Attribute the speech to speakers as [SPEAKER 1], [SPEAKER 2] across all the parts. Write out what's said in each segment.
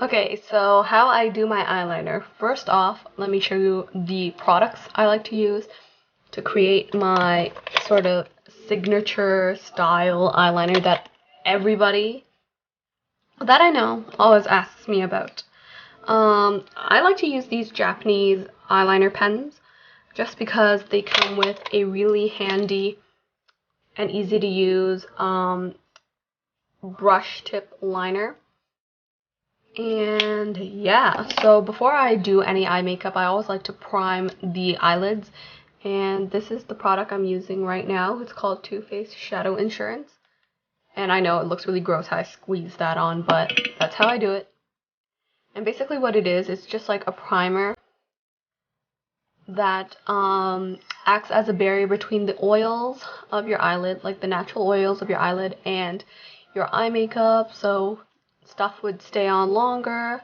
[SPEAKER 1] Okay, so how I do my eyeliner. First off, let me show you the products I like to use to create my sort of signature style eyeliner that everybody that I know always asks me about. I like to use these Japanese eyeliner pens just because they come with a really handy and easy to use brush tip liner. And yeah, so before I do any eye makeup, I always like to prime the eyelids. And this is the product I'm using right now. It's called Too Faced Shadow Insurance. And I know it looks really gross how I squeeze that on, but that's how I do it. And basically what it is, it's just like a primer that acts as a barrier between the oils of your eyelid, like the natural oils of your eyelid, and your eye makeup, so stuff would stay on longer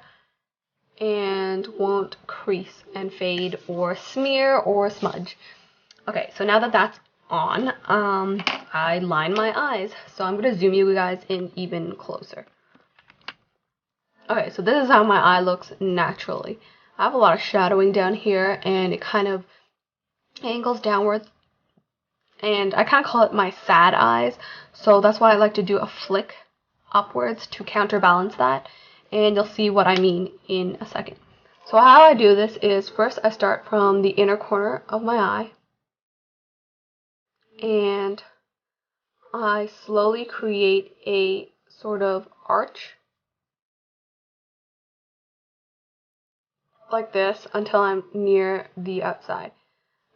[SPEAKER 1] and won't crease and fade or smear or smudge. Okay, so now that that's on, I line my eyes. So I'm going to zoom you guys in even closer. Okay, so this is how my eye looks naturally. I have a lot of shadowing down here, and it kind of angles downwards, and I kind of call it my sad eyes, so that's why I like to do a flick upwards to counterbalance that, and you'll see what I mean in a second. So how I do this is, first I start from the inner corner of my eye, and I slowly create a sort of arch like this until I'm near the outside.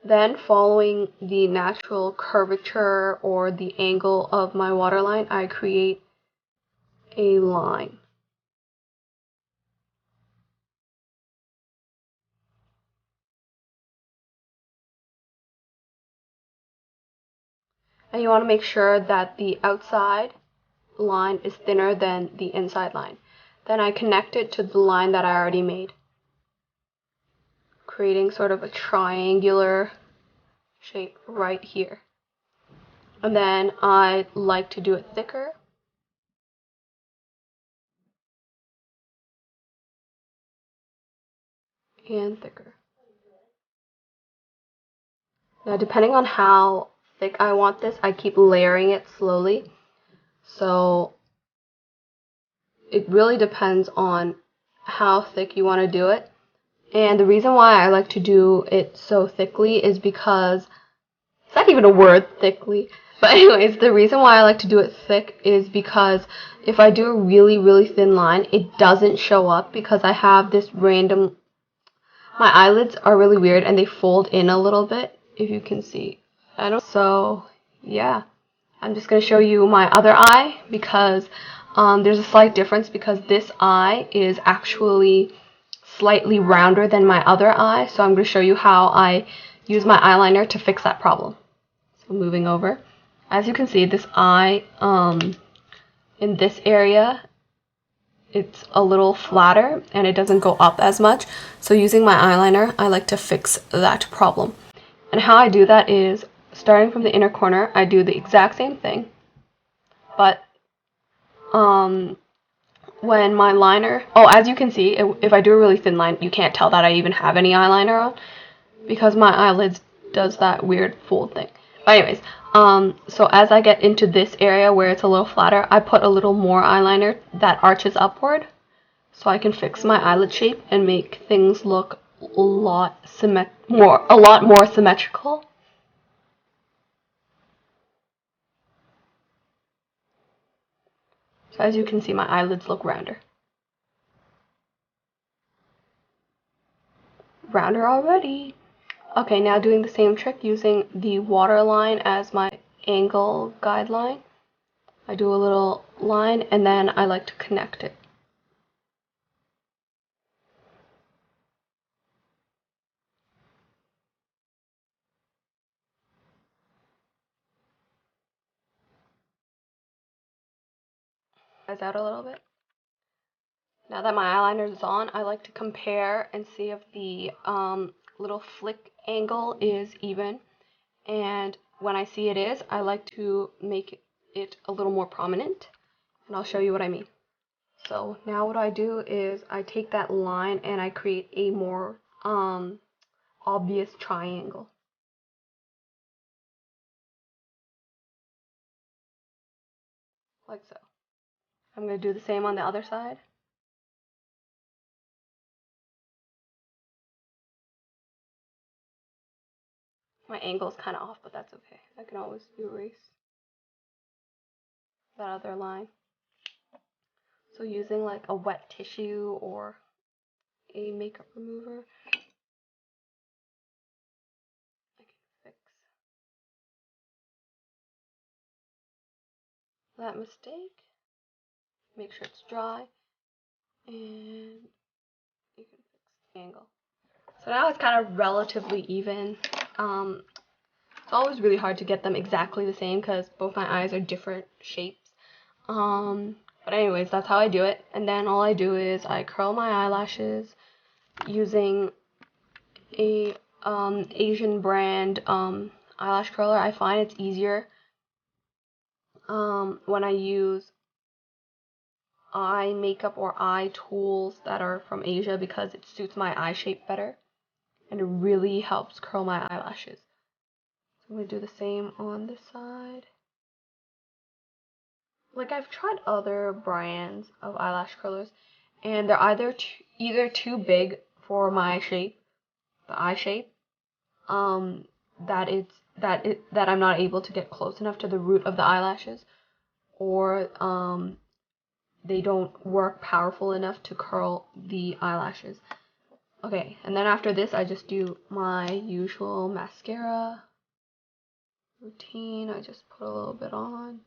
[SPEAKER 1] Then, following the natural curvature or the angle of my waterline, I create a line. And you want to make sure that the outside line is thinner than the inside line. Then I connect it to the line that I already made, creating sort of a triangular shape right here. And then I like to do it thicker. And thicker. Now, depending on how thick I want this, I keep layering it slowly. So it really depends on how thick you want to do it. And the reason why I like to do it so thickly is because it's not even a word, thickly. But anyways, the reason why I like to do it thick is because if I do a really, really thin line, it doesn't show up because I have this random... My eyelids are really weird and they fold in a little bit, if you can see. So, yeah. I'm just going to show you my other eye because there's a slight difference because this eye is actually slightly rounder than my other eye. So I'm going to show you how I use my eyeliner to fix that problem. So moving over. As you can see, this eye, in this area, it's a little flatter and it doesn't go up as much. So using my eyeliner, I like to fix that problem. And how I do that is, starting from the inner corner, I do the exact same thing. But when my liner, as you can see, if I do a really thin line, you can't tell that I even have any eyeliner on because my eyelids does that weird fold thing. But anyways, so as I get into this area where it's a little flatter, I put a little more eyeliner that arches upward so I can fix my eyelid shape and make things look a lot more symmetrical. So as you can see, my eyelids look rounder. Rounder already. Okay, now doing the same trick using the waterline as my angle guideline. I do a little line and then I like to connect it. Out a little bit. Now that my eyeliner is on, I like to compare and see if the little flick angle is even. And when I see it is, I like to make it a little more prominent. And I'll show you what I mean. So now what I do is I take that line and I create a more obvious triangle. Like so. I'm going to do the same on the other side. My angle is kind of off, but that's okay. I can always erase that other line. So using like a wet tissue or a makeup remover, I can fix that mistake. Make sure it's dry, and you can fix the angle. So now it's kind of relatively even. It's always really hard to get them exactly the same because both my eyes are different shapes. But anyways, that's how I do it. And then all I do is I curl my eyelashes using a Asian brand eyelash curler. I find it's easier when I use eye makeup or eye tools that are from Asia because it suits my eye shape better and it really helps curl my eyelashes. So I'm going to do the same on this side. Like, I've tried other brands of eyelash curlers and they're either too big for my shape, the eye shape, that I'm not able to get close enough to the root of the eyelashes, or they don't work powerful enough to curl the eyelashes. Okay, and then after this, I just do my usual mascara routine. I just put a little bit on.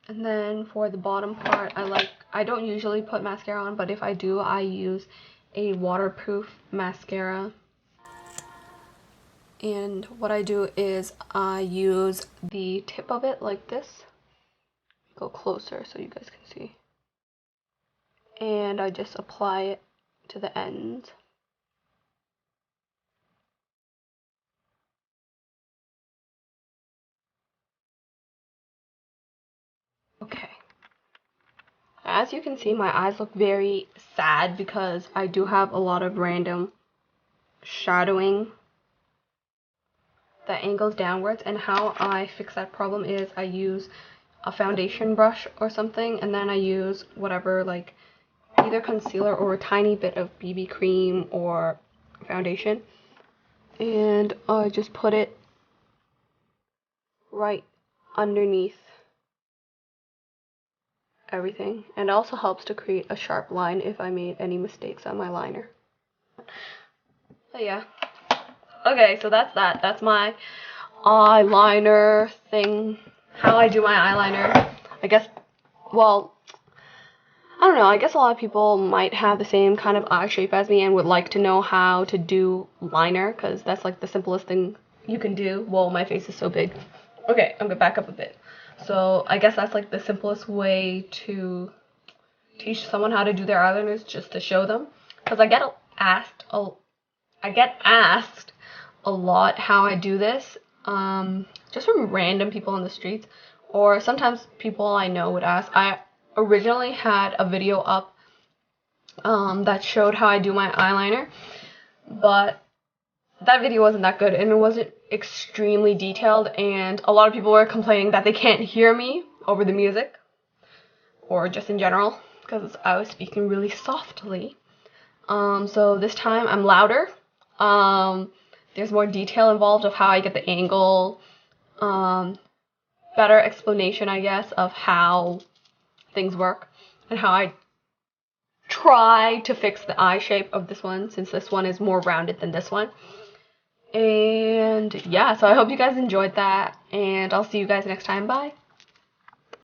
[SPEAKER 1] And then for the bottom part, I don't usually put mascara on, but if I do, I use a waterproof mascara. And what I do is I use the tip of it like this. Go closer so you guys can see. And I just apply it to the ends. Okay. As you can see, my eyes look very sad because I do have a lot of random shadowing that angles downwards, and how I fix that problem is I use a foundation brush or something, and then I use whatever, like either concealer or a tiny bit of BB cream or foundation, and I just put it right underneath everything, and it also helps to create a sharp line if I made any mistakes on my liner. But yeah. Okay, so that's that. That's my eyeliner thing. How I do my eyeliner. I guess, well, I don't know. I guess a lot of people might have the same kind of eye shape as me and would like to know how to do liner, because that's like the simplest thing you can do. Whoa, my face is so big. Okay, I'm gonna back up a bit. So I guess that's like the simplest way to teach someone how to do their eyeliners, just to show them, because I get asked a lot how I do this, just from random people in the streets, or sometimes people I know would ask. I originally had a video up that showed how I do my eyeliner, but that video wasn't that good and it wasn't extremely detailed, and a lot of people were complaining that they can't hear me over the music or just in general because I was speaking really softly. So this time I'm louder. There's more detail involved of how I get the angle, better explanation, I guess, of how things work and how I try to fix the eye shape of this one, since this one is more rounded than this one. And yeah, so I hope you guys enjoyed that, and I'll see you guys next time. Bye.